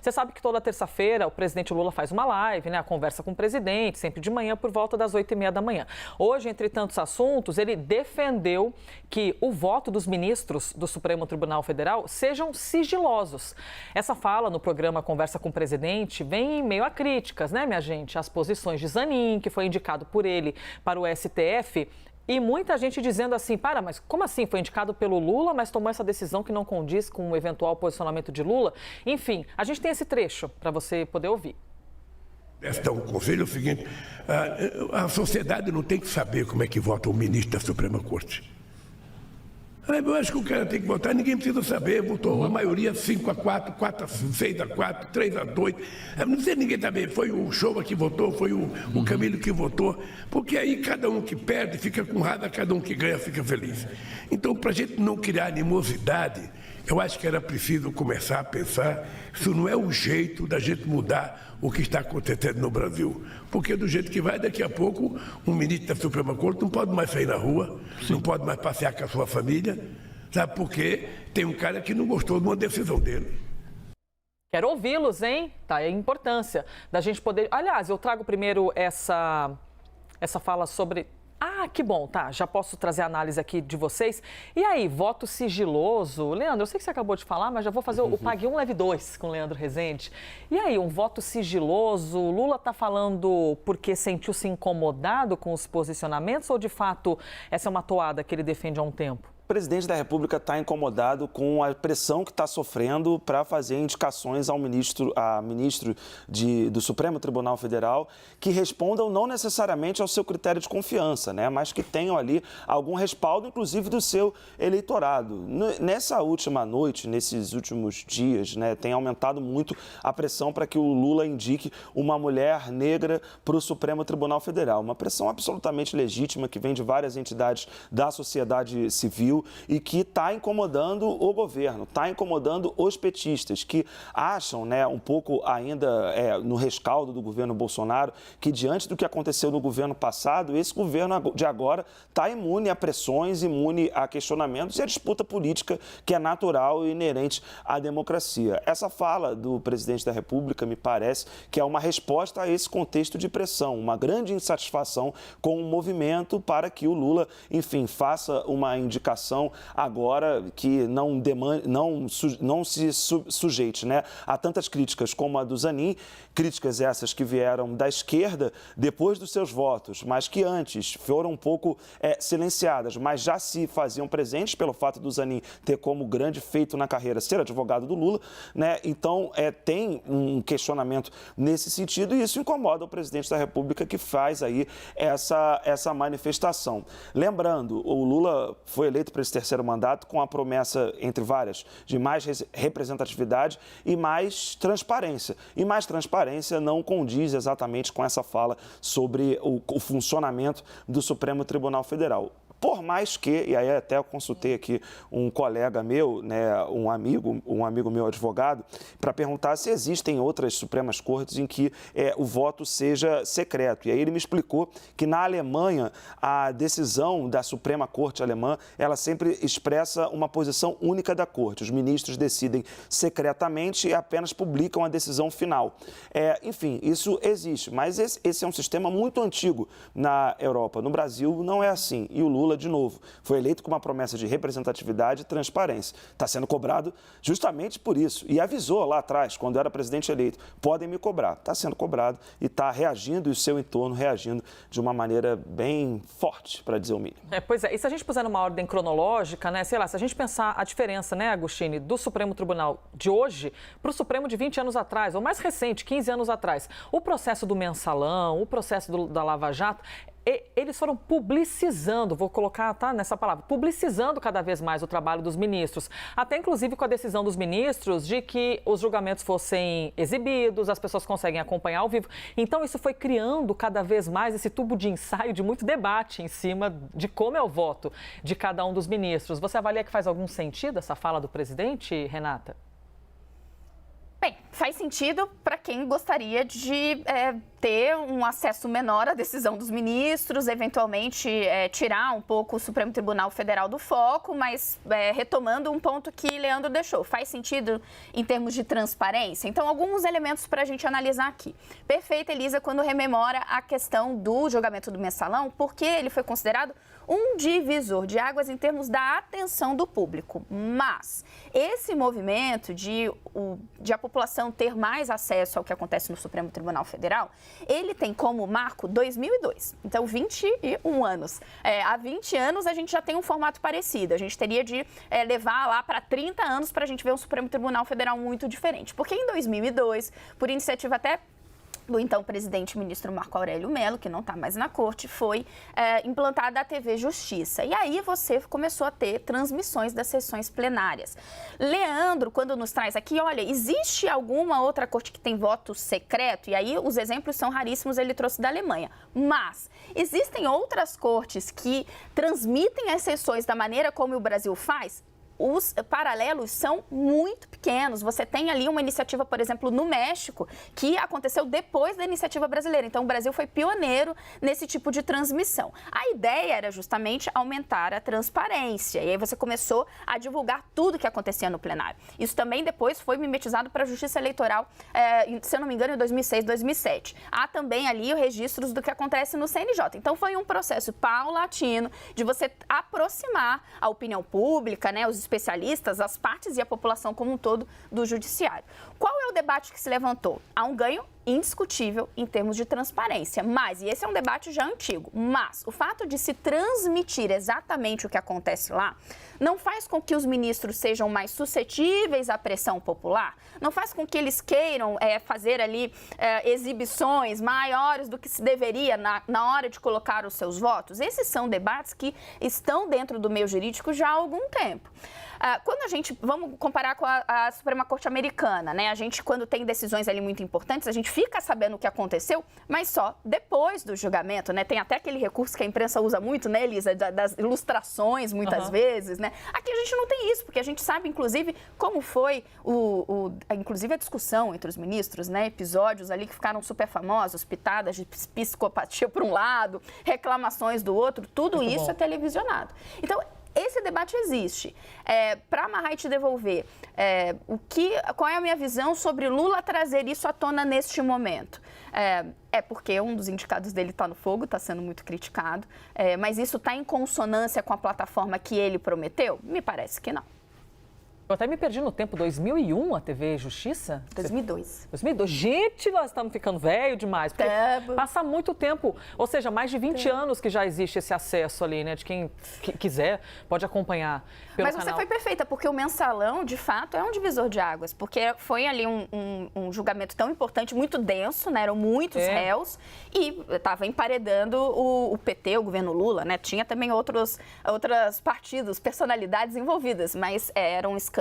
Você sabe que toda terça-feira o presidente Lula faz uma live, né? A conversa com o presidente, sempre de manhã, por volta das 8h30 da manhã. Hoje, entre tantos assuntos, ele defendeu que o voto dos ministros do Supremo Tribunal Federal sejam sigilosos. Essa fala no programa Conversa com o Presidente vem em meio a críticas, né, minha gente? As posições de Zanin, que foi indicado por ele para o STF. E muita gente dizendo assim, mas como assim? Foi indicado pelo Lula, mas tomou essa decisão que não condiz com o eventual posicionamento de Lula? Enfim, a gente tem esse trecho para você poder ouvir. O conselho é o seguinte, a sociedade não tem que saber como é que vota o ministro da Suprema Corte. Eu acho que o cara tem que votar, ninguém precisa saber, votou a maioria 5-4, 6-4, 3-2. Não sei ninguém saber, foi o Showa que votou, foi o Camilo que votou, porque aí cada um que perde fica com raiva, cada um que ganha fica feliz. Então, para a gente não criar animosidade, eu acho que era preciso começar a pensar, isso não é o jeito da gente mudar o que está acontecendo no Brasil. Porque do jeito que vai, daqui a pouco, um ministro da Suprema Corte não pode mais sair na rua, não pode mais passear com a sua família, sabe por quê? Tem um cara que não gostou de uma decisão dele. Quero ouvi-los, hein? Tá aí a importância da gente poder... Aliás, eu trago primeiro essa fala sobre... que bom, tá, já posso trazer a análise aqui de vocês. E aí, voto sigiloso? Leandro, eu sei que você acabou de falar, mas já vou fazer o Pague 1, Leve 2 com o Leandro Rezende. E aí, um voto sigiloso? Lula tá falando porque sentiu-se incomodado com os posicionamentos ou, de fato, essa é uma toada que ele defende há um tempo? O presidente da República está incomodado com a pressão que está sofrendo para fazer indicações a ministro do Supremo Tribunal Federal que respondam não necessariamente ao seu critério de confiança, né, mas que tenham ali algum respaldo, inclusive do seu eleitorado. Nessa última noite, nesses últimos dias, né, tem aumentado muito a pressão para que o Lula indique uma mulher negra para o Supremo Tribunal Federal. Uma pressão absolutamente legítima que vem de várias entidades da sociedade civil e que está incomodando o governo, está incomodando os petistas, que acham, né, um pouco ainda no rescaldo do governo Bolsonaro, que diante do que aconteceu no governo passado, esse governo de agora está imune a pressões, imune a questionamentos e a disputa política que é natural e inerente à democracia. Essa fala do presidente da República me parece que é uma resposta a esse contexto de pressão, uma grande insatisfação com o movimento para que o Lula, enfim, faça uma indicação agora que não se sujeite, né, a tantas críticas como a do Zanin, críticas essas que vieram da esquerda depois dos seus votos, mas que antes foram um pouco silenciadas, mas já se faziam presentes pelo fato do Zanin ter como grande feito na carreira ser advogado do Lula, né? Então tem um questionamento nesse sentido e isso incomoda o presidente da República que faz aí essa manifestação. Lembrando, o Lula foi eleito para esse terceiro mandato com a promessa, entre várias, de mais representatividade e mais transparência. E mais transparência não condiz exatamente com essa fala sobre o funcionamento do Supremo Tribunal Federal. Por mais que, e aí até eu consultei aqui um colega meu, né, um amigo meu advogado, para perguntar se existem outras Supremas Cortes em que o voto seja secreto. E aí ele me explicou que na Alemanha a decisão da Suprema Corte alemã, ela sempre expressa uma posição única da Corte. Os ministros decidem secretamente e apenas publicam a decisão final. Enfim, isso existe, mas esse é um sistema muito antigo na Europa. No Brasil não é assim. E o Lula, de novo, foi eleito com uma promessa de representatividade e transparência. Está sendo cobrado justamente por isso. E avisou lá atrás, quando era presidente eleito, podem me cobrar. Está sendo cobrado e está reagindo e o seu entorno reagindo de uma maneira bem forte, para dizer o mínimo. Pois é, e se a gente puser numa ordem cronológica, né, sei lá, se a gente pensar a diferença, né, Agostini, do Supremo Tribunal de hoje para o Supremo de 20 anos atrás, ou mais recente, 15 anos atrás, o processo do mensalão, o processo da Lava Jato, eles foram publicizando, vou colocar nessa palavra, publicizando cada vez mais o trabalho dos ministros. Até inclusive com a decisão dos ministros de que os julgamentos fossem exibidos, as pessoas conseguem acompanhar ao vivo. Então isso foi criando cada vez mais esse tubo de ensaio de muito debate em cima de como é o voto de cada um dos ministros. Você avalia que faz algum sentido essa fala do presidente, Renata? Bem, faz sentido para quem gostaria de ter um acesso menor à decisão dos ministros, eventualmente tirar um pouco o Supremo Tribunal Federal do foco, mas retomando um ponto que Leandro deixou. Faz sentido em termos de transparência? Então, alguns elementos para a gente analisar aqui. Perfeito, Elisa, quando rememora a questão do julgamento do mensalão, porque ele foi considerado um divisor de águas em termos da atenção do público. Mas esse movimento de a população ter mais acesso ao que acontece no Supremo Tribunal Federal, ele tem como marco 2002. Então, 21 anos. Há 20 anos a gente já tem um formato parecido. A gente teria de levar lá para 30 anos para a gente ver um Supremo Tribunal Federal muito diferente. Porque em 2002, por iniciativa até do então presidente ministro Marco Aurélio Mello, que não está mais na corte, foi implantada a TV Justiça. E aí você começou a ter transmissões das sessões plenárias. Leandro, quando nos traz aqui, olha, existe alguma outra corte que tem voto secreto? E aí os exemplos são raríssimos, ele trouxe da Alemanha. Mas existem outras cortes que transmitem as sessões da maneira como o Brasil faz? Os paralelos são muito pequenos. Você tem ali uma iniciativa, por exemplo, no México, que aconteceu depois da iniciativa brasileira. Então, o Brasil foi pioneiro nesse tipo de transmissão. A ideia era justamente aumentar a transparência. E aí você começou a divulgar tudo que acontecia no plenário. Isso também depois foi mimetizado para a Justiça Eleitoral, se eu não me engano, em 2006, 2007. Há também ali os registros do que acontece no CNJ. Então, foi um processo paulatino de você aproximar a opinião pública, né, os especialistas, as partes e a população como um todo do judiciário. Qual é o debate que se levantou? Há um ganho indiscutível em termos de transparência, mas, e esse é um debate já antigo, mas o fato de se transmitir exatamente o que acontece lá não faz com que os ministros sejam mais suscetíveis à pressão popular, não faz com que eles queiram fazer ali exibições maiores do que se deveria na hora de colocar os seus votos. Esses são debates que estão dentro do meio jurídico já há algum tempo. Quando a gente, vamos comparar com a Suprema Corte Americana, né? A gente, quando tem decisões ali muito importantes, a gente fica sabendo o que aconteceu, mas só depois do julgamento, né? Tem até aquele recurso que a imprensa usa muito, né, Elisa? Das ilustrações, muitas vezes, né? Aqui a gente não tem isso, porque a gente sabe, inclusive, como foi inclusive a discussão entre os ministros, né? Episódios ali que ficaram super famosos, pitadas de psicopatia por um lado, reclamações do outro, tudo muito isso bom. É televisionado. Então, esse debate existe. Para amarrar e te devolver, qual é a minha visão sobre Lula trazer isso à tona neste momento? Porque um dos indicados dele está no fogo, está sendo muito criticado, mas isso está em consonância com a plataforma que ele prometeu? Me parece que não. Eu até me perdi no tempo, 2001, a TV Justiça? 2002. 2002. Gente, nós estamos ficando velho demais. Porque passa muito tempo, ou seja, mais de 20 anos que já existe esse acesso ali, né? De quem quiser pode acompanhar pelo Mas canal. Você foi perfeita, porque o mensalão, de fato, é um divisor de águas. Porque foi ali um julgamento tão importante, muito denso, né? Eram muitos réus e estava emparedando o PT, o governo Lula, né? Tinha também outros partidos, personalidades envolvidas, mas era um escândalo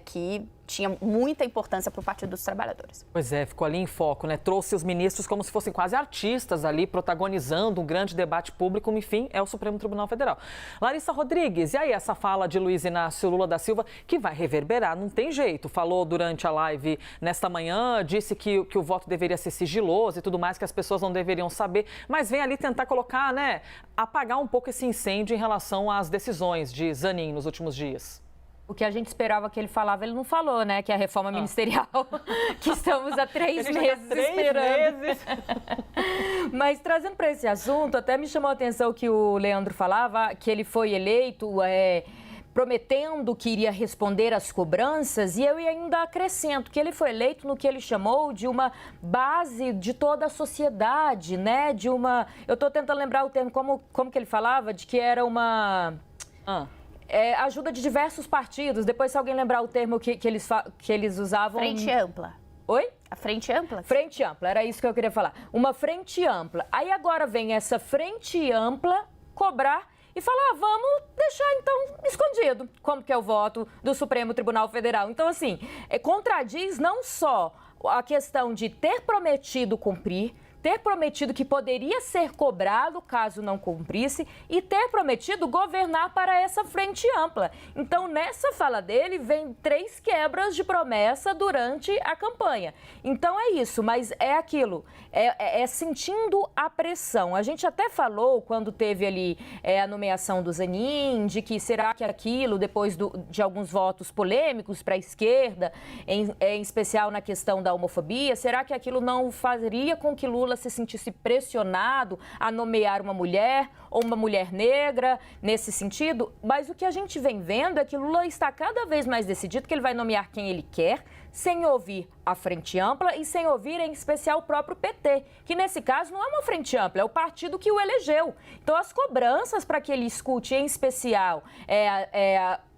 que tinha muita importância para o Partido dos Trabalhadores. Pois é, ficou ali em foco, né? Trouxe os ministros como se fossem quase artistas ali, protagonizando um grande debate público, enfim, é o Supremo Tribunal Federal. Larissa Rodrigues, e aí essa fala de Luiz Inácio Lula da Silva, que vai reverberar, não tem jeito. Falou durante a live nesta manhã, disse que o voto deveria ser sigiloso e tudo mais, que as pessoas não deveriam saber, mas vem ali tentar colocar, né, apagar um pouco esse incêndio em relação às decisões de Zanin nos últimos dias. O que a gente esperava que ele falava, ele não falou, né? Que é a reforma ministerial, que estamos há 3 meses esperando. Mas trazendo para esse assunto, até me chamou a atenção que o Leandro falava, que ele foi eleito prometendo que iria responder às cobranças, e eu ainda acrescento que ele foi eleito no que ele chamou de uma base de toda a sociedade, né? Eu estou tentando lembrar o termo, como que ele falava, de que era uma... ajuda de diversos partidos. Depois, se alguém lembrar o termo que eles usavam... Frente ampla. Oi? A frente ampla? Frente ampla, era isso que eu queria falar. Uma frente ampla. Aí agora vem essa frente ampla cobrar e falar, vamos deixar então escondido como que é o voto do Supremo Tribunal Federal. Então, assim, contradiz não só a questão de ter prometido cumprir, ter prometido que poderia ser cobrado caso não cumprisse e ter prometido governar para essa frente ampla. Então, nessa fala dele, vem 3 quebras de promessa durante a campanha. Então, é isso, mas é aquilo, é sentindo a pressão. A gente até falou, quando teve ali a nomeação do Zanin, de que será que aquilo, depois de alguns votos polêmicos para a esquerda, em especial na questão da homofobia, será que aquilo não faria com que Lula se sentisse pressionado a nomear uma mulher ou uma mulher negra nesse sentido? Mas o que a gente vem vendo é que Lula está cada vez mais decidido que ele vai nomear quem ele quer, sem ouvir a frente ampla e sem ouvir, em especial, o próprio PT, que nesse caso não é uma frente ampla, é o partido que o elegeu. Então, as cobranças para que ele escute, em especial,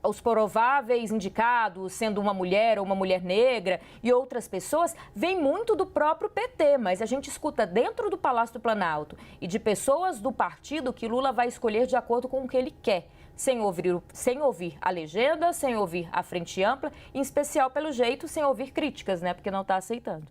os prováveis indicados, sendo uma mulher ou uma mulher negra e outras pessoas, vem muito do próprio PT, mas a gente escuta dentro do Palácio do Planalto e de pessoas do partido que Lula vai escolher de acordo com o que ele quer, sem ouvir a legenda, sem ouvir a frente ampla, em especial, pelo jeito, sem ouvir críticas, né? Porque não está aceitando.